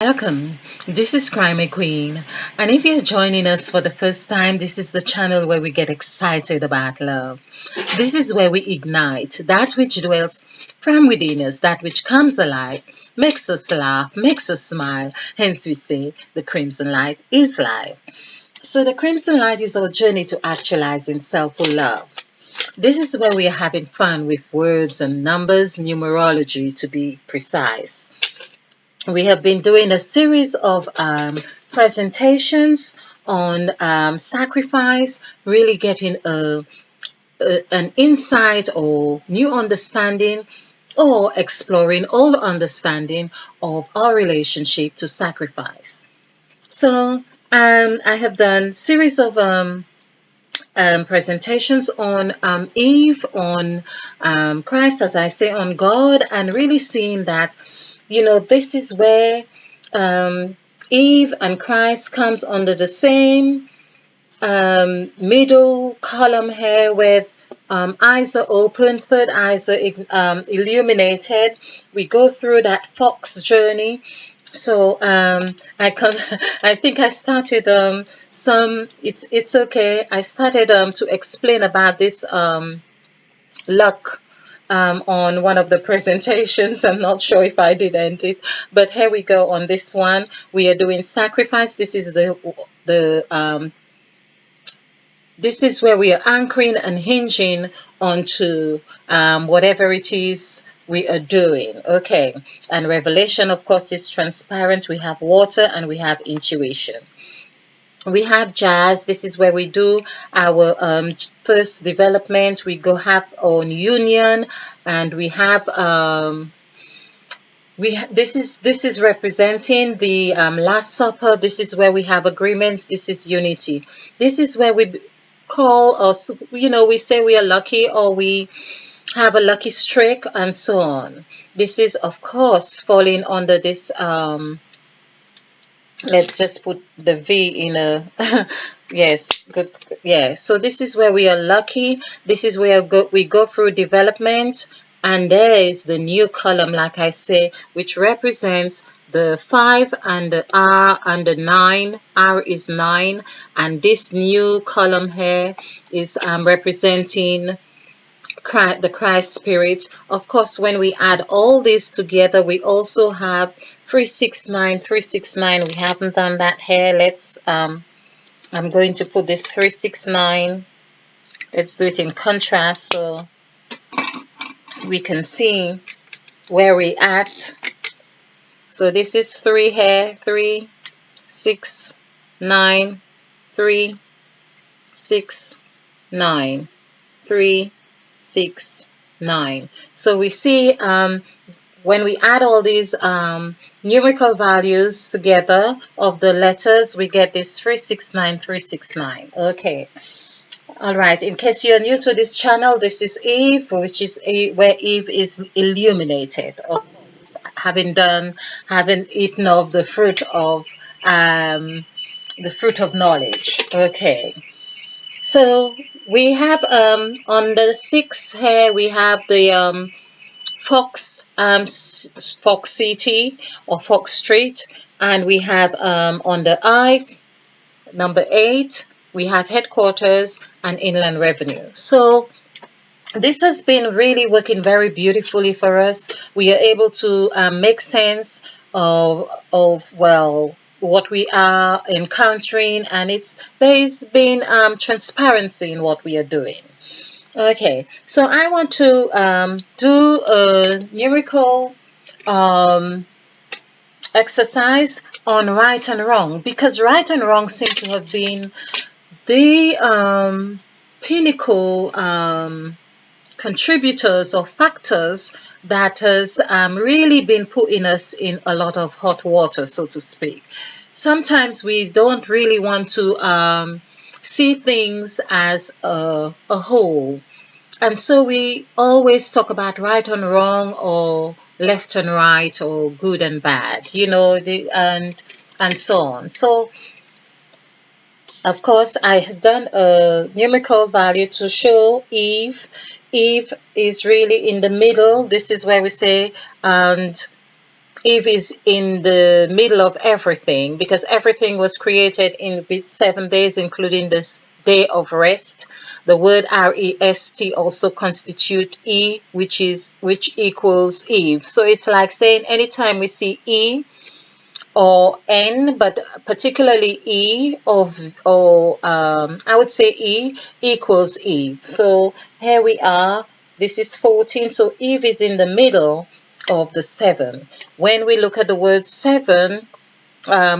Welcome. This is Crime Queen, and if you're joining us for the first time, this is the channel where we get excited about love. This is where we ignite that which dwells from within us, that which comes alive, makes us laugh, makes us smile. Hence, we say the crimson light is life. So, the crimson light is our journey to actualizing self-love. This is where we are having fun with words and numbers, numerology to be precise. We have been doing a series of presentations on sacrifice, really getting an insight or new understanding or exploring all understanding of our relationship to sacrifice. So I have done series of presentations on Eve, on Christ, as I say, on God, and really seeing that this is where Eve and Christ comes under the same middle column here, where eyes are open, third eyes are illuminated. We go through that fox journey. So I think I started it's okay. I started to explain about this luck on one of the presentations. I'm not sure if I did end it, but here we go on this one. We are doing sacrifice. This is this is where we are anchoring and hinging onto whatever it is we are doing. Okay, and revelation, of course, is transparent. We have water and we have intuition. We have jazz. This is where we do our first development. We go have on union, and we have this is representing the Last Supper. This is where we have agreements. This is unity. This is where we call us. We say we are lucky, or we have a lucky streak, and so on. This is, of course, falling under this let's just put the V in a yes, good. Yeah, so this is where we are lucky. This is where we go through development, and there is the new column, like I say, which represents the 5 and the R and the 9. R is 9, and this new column here is representing the Christ spirit. Of course, when we add all this together, we also have 369. 369. We haven't done that here. Let's I'm going to put this 369. Let's do it in contrast so we can see where we at. So this is 3 here. 3, 6, 9, 3, 6, 9, 3, 6, 9. So we see when we add all these numerical values together of the letters, we get this 369, 369. Okay. All right. In case you're new to this channel, this is Eve, which is where Eve is illuminated. Of course, having eaten of the fruit of knowledge. Okay. So we have on the 6th here, we have the Fox City or Fox Street, and we have on the I, number 8, we have headquarters and inland revenue. So this has been really working very beautifully for us. We are able to make sense of well, what we are encountering, and there's been transparency in what we are doing. Okay, so I want to do a numerical exercise on right and wrong, because right and wrong seem to have been the pinnacle contributors or factors that has really been putting us in a lot of hot water, so to speak. Sometimes we don't really want to see things as a whole, and so we always talk about right and wrong, or left and right, or good and bad, and so on. So of course, I have done a numerical value to show Eve. Eve is really in the middle. This is where we say, and Eve is in the middle of everything because everything was created in with 7 days, including this day of rest. The word rest also constitute E, which equals Eve. So it's like saying anytime we see E or N, but particularly E or I would say E equals Eve. So here we are. This is 14. So Eve is in the middle of the 7. When we look at the word 7,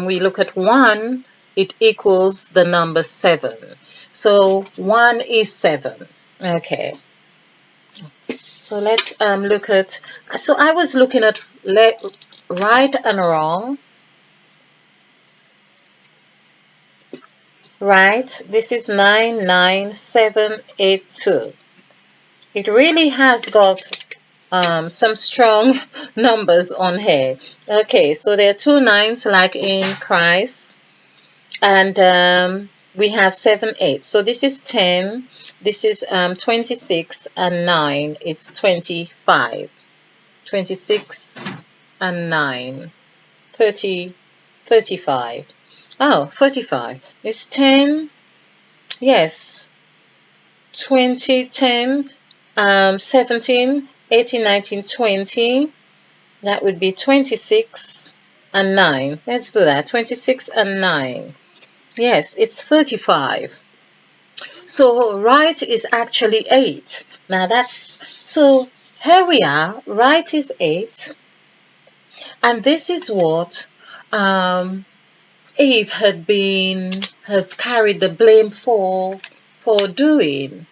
we look at 1, it equals the number 7. So 1 is 7. Okay. So let's look at, so I was looking at right and wrong. Right, this is 99782. It really has got some strong numbers on here. Okay, so there are 2 9s like in Christ, and we have 7 8. So this is 10, this is 26, and 9, it's 25. 26 and 9, 30, 35. Oh, 35. It's 10, yes, 20, 10, 17, 18, 19, 20. That would be 26 and 9. Let's do that. 26 and 9. Yes, it's 35. So right is actually 8. Now that's, so here we are. Right is 8. And this is what Eve had carried the blame for doing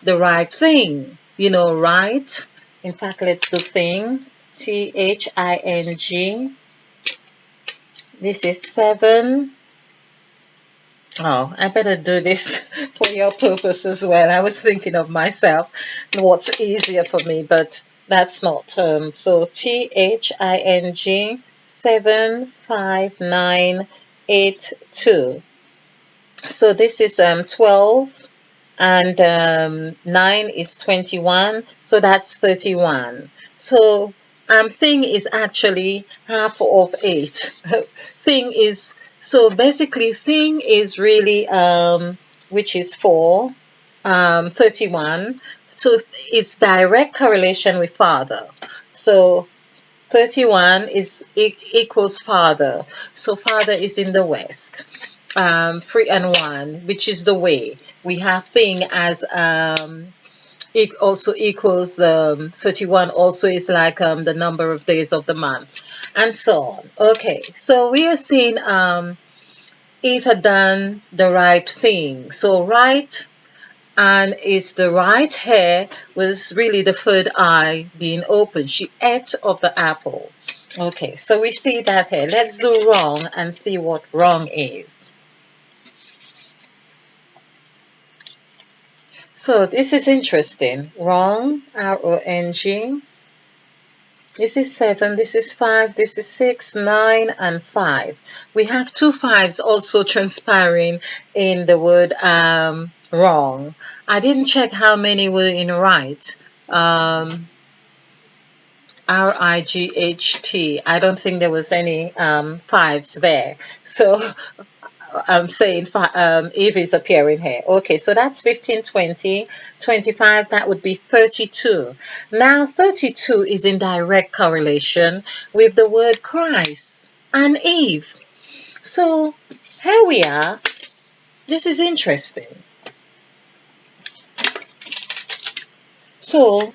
the right thing. You know, right? In fact, let's do thing. THING. This is 7. Oh, I better do this for your purpose as well. I was thinking of myself, what's easier for me, but that's not. So THING 75982. So this is 12, and 9 is 21, so that's 31. So thing is actually half of 8. Thing is, so basically thing is really which is 4, 31. So it's direct correlation with father. So 31 is equals father. So father is in the west. 3 and 1, which is the way. We have thing as it also equals 31, also is like the number of days of the month, and so on. Okay, so we are seeing Eve had done the right thing. So right, and is the right hair was really the third eye being open. She ate of the apple. Okay, so we see that here. Let's do wrong and see what wrong is. So this is interesting. Wrong, R-O-N-G. This is 7, this is 5, this is 6, 9, and 5. We have 2 5s also transpiring in the word wrong. I didn't check how many were in right. R-I-G-H-T. I don't think there was any 5s there. So I'm saying Eve is appearing here. Okay, so that's 15, 20, 25. That would be 32. Now, 32 is in direct correlation with the word Christ and Eve. So here we are. This is interesting. So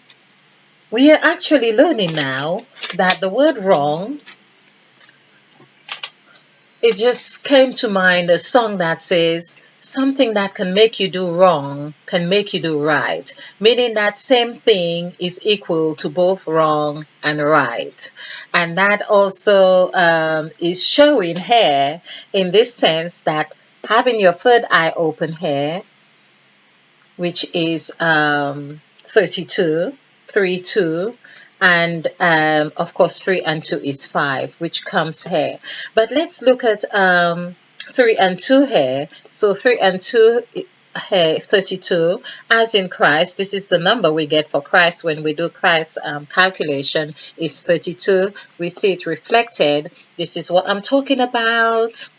we are actually learning now that the word wrong, it just came to mind a song that says, something that can make you do wrong can make you do right, meaning that same thing is equal to both wrong and right. And that also is showing here in this sense that having your third eye open here, which is 32, 3, 2, and of course 3 and 2 is 5, which comes here. But let's look at 3 and 2 here. So 3 and 2 hair 32, as in Christ. This is the number we get for Christ when we do Christ calculation is 32. We see it reflected. This is what I'm talking about.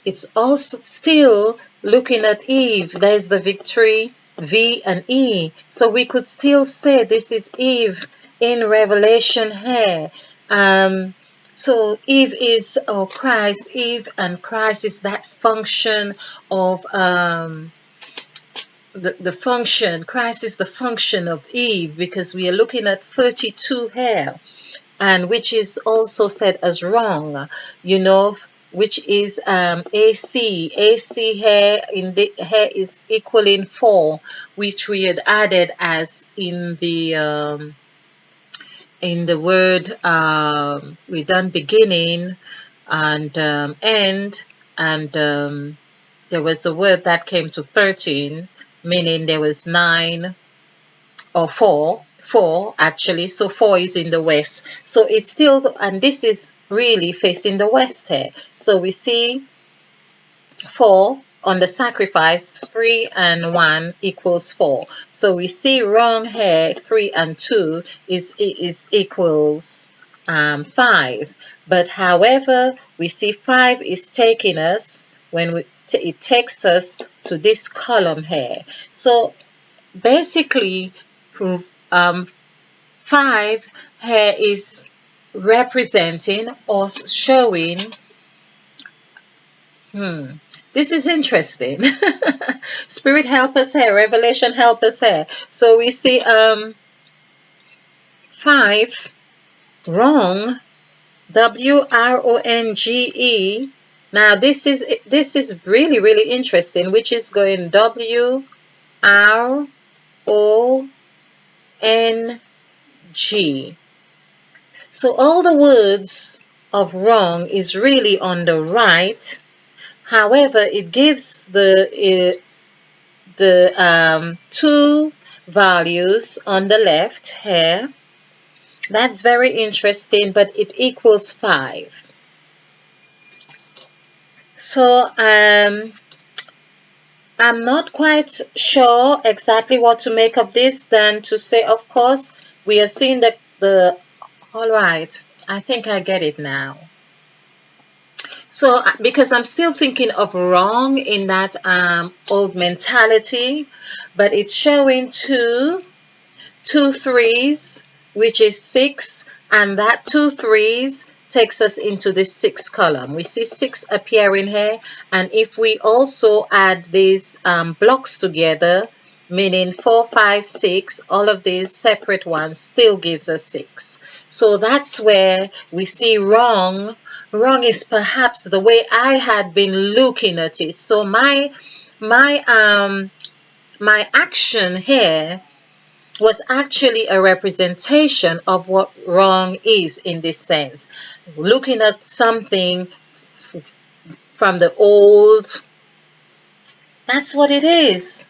It's also still looking at Eve. There's the victory, V and E. So we could still say this is Eve in Revelation here. So Eve is Christ, Eve and Christ is that function of the function. Christ is the function of Eve because we are looking at 32 here, and which is also said as wrong, which is AC. AC here in the here is equaling 4, which we had added as in the word we done beginning and end, and there was a word that came to 13, meaning there was 9 or 4 actually. So 4 is in the west, so it's still, and this is really facing the west here. So we see 4 on the sacrifice, 3 and 1 equals 4. So we see wrong here, 3 and 2 is equals 5. But however, we see 5 is taking us, when it takes us to this column here. So basically, 5 here is representing or showing. This is interesting. Spirit help us here. Revelation help us here. So we see 5 wrong, WRONGE. Now this is really, really interesting, which is going WRONG. So all the words of wrong is really on the right. However, it gives the 2 values on the left here. That's very interesting, but it equals 5. So I'm not quite sure exactly what to make of this, than to say, of course, we are seeing all right, I think I get it now. So because I'm still thinking of wrong in that old mentality, but it's showing 2 threes, which is 6, and that 2 threes takes us into this 6 column. We see 6 appearing here, and if we also add these blocks together, meaning 4, 5, 6, all of these separate ones still gives us 6. So that's where we see wrong. Wrong is perhaps the way I had been looking at it. So my action here was actually a representation of what wrong is in this sense. Looking at something from the old, that's what it is,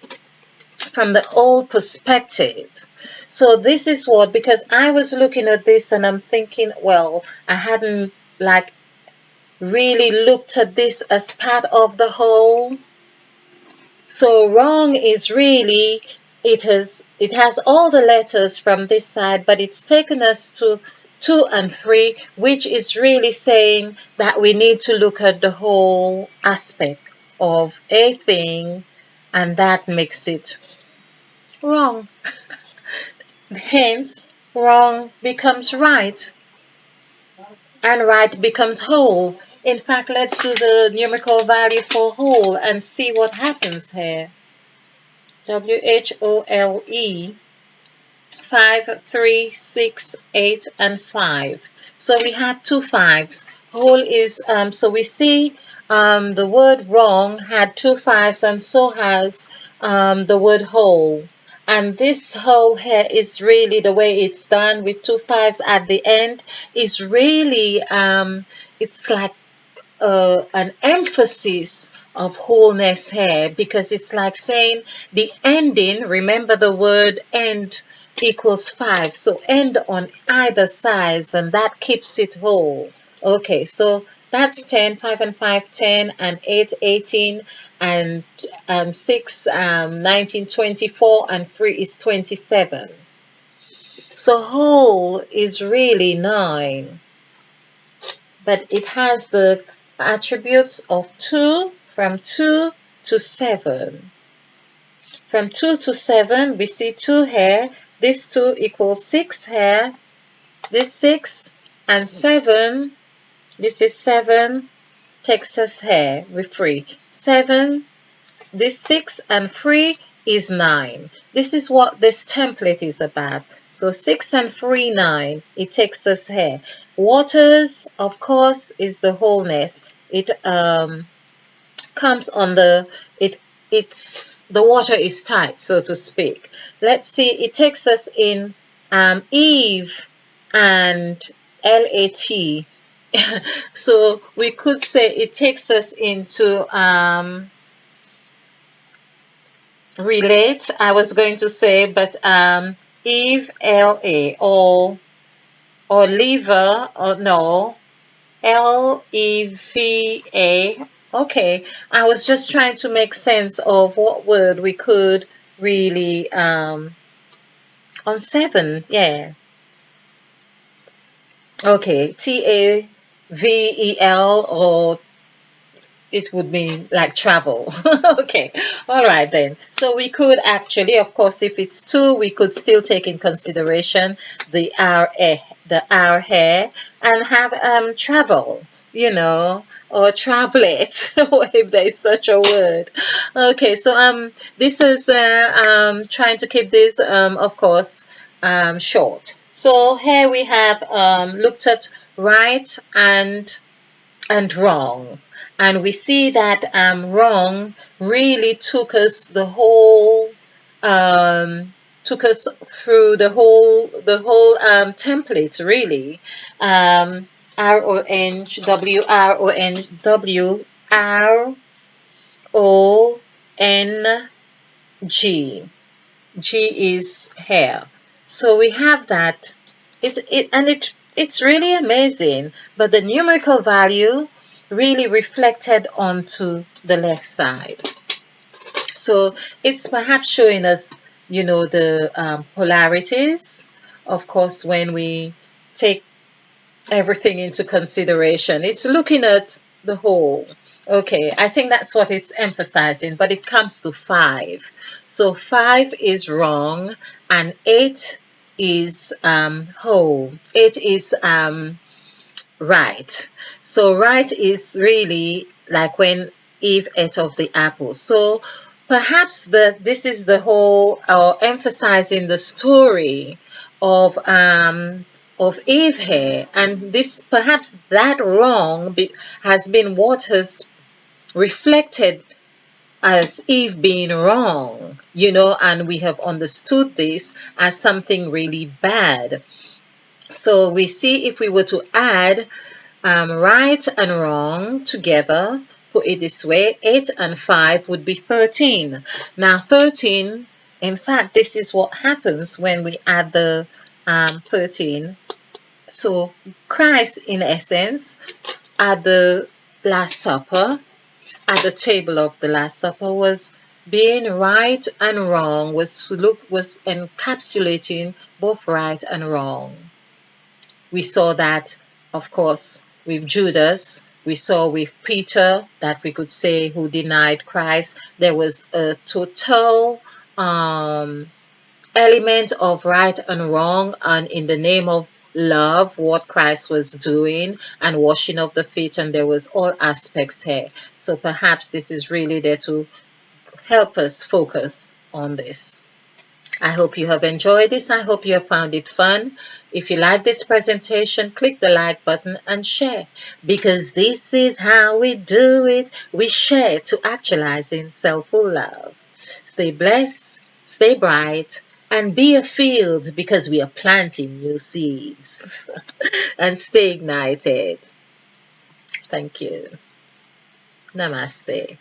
from the old perspective. So this is what, because I was looking at this and I'm thinking, well, I hadn't really looked at this as part of the whole. So wrong is really, it has all the letters from this side, but it's taken us to 2 and 3, which is really saying that we need to look at the whole aspect of a thing, and that makes it wrong. Hence, wrong becomes right, and right becomes whole. In fact, let's do the numerical value for whole and see what happens here. WHOLE, 5, 3, 6, 8, and 5. So we have 2 5s. Whole is, so we see the word wrong had 2 5s, and so has the word whole. And this whole here is really, the way it's done with 2 5s at the end, is really, it's like an emphasis of wholeness here, because it's like saying the ending, remember the word end equals 5, so end on either sides, and that keeps it whole. Okay, so That's 10, 5 and 5, 10, and 8, 18, and 6, 19, 24, and 3 is 27. So whole is really 9, but it has the attributes of 2, from 2 to 7. From 2 to 7, we see 2 here. This 2 equals 6 here. This 6 and 7, this is 7, takes us here with 3. 7, this 6 and 3 is 9. This is what this template is about. So 6 and 3, 9. It takes us here. Waters, of course, is the wholeness. It comes on it's the water is tight, so to speak. Let's see, it takes us in Eve and LAT. So we could say it takes us into relate, I was going to say, but Eve LA, or liver, or no, LEVA. Okay, I was just trying to make sense of what word we could really on 7. Yeah. Okay, TAVEL, or it would mean like travel. Okay, all right then. So we could actually, of course, if it's 2, we could still take in consideration the R here, and have travel, or travelet, if there is such a word. Okay, so this is trying to keep this of course short. So here we have looked at right and wrong. And we see that wrong really took us through the whole template really. RONWRONWRONG. G is hair. So we have that. It's really amazing. But the numerical value really reflected onto the left side. So it's perhaps showing us, the polarities. Of course, when we take everything into consideration, it's looking at the whole. Okay, I think that's what it's emphasizing, but it comes to 5. So 5 is wrong, and 8 is whole. 8 is right. So right is really like when Eve ate of the apple. So perhaps this is the whole, emphasizing the story of Eve here, and this perhaps that wrong has been what has reflected as Eve being wrong, and we have understood this as something really bad. So we see, if we were to add right and wrong together, put it this way, 8 and 5 would be 13. Now 13, in fact, this is what happens when we add the 13. So Christ, in essence, at the Last Supper, at the table of the Last Supper, was being right and wrong, was encapsulating both right and wrong. We saw that, of course, with Judas. We saw with Peter that we could say, who denied Christ. There was a total element of right and wrong, and in the name of love, what Christ was doing, and washing of the feet, and there was all aspects here. So perhaps this is really there to help us focus on this. I hope you have enjoyed this. I hope you have found it fun. If you like this presentation, click the like button and share, because this is how we do it. We share to actualizing self-full love. Stay blessed, stay bright, and be a field, because we are planting new seeds. And stay ignited. Thank you. Namaste.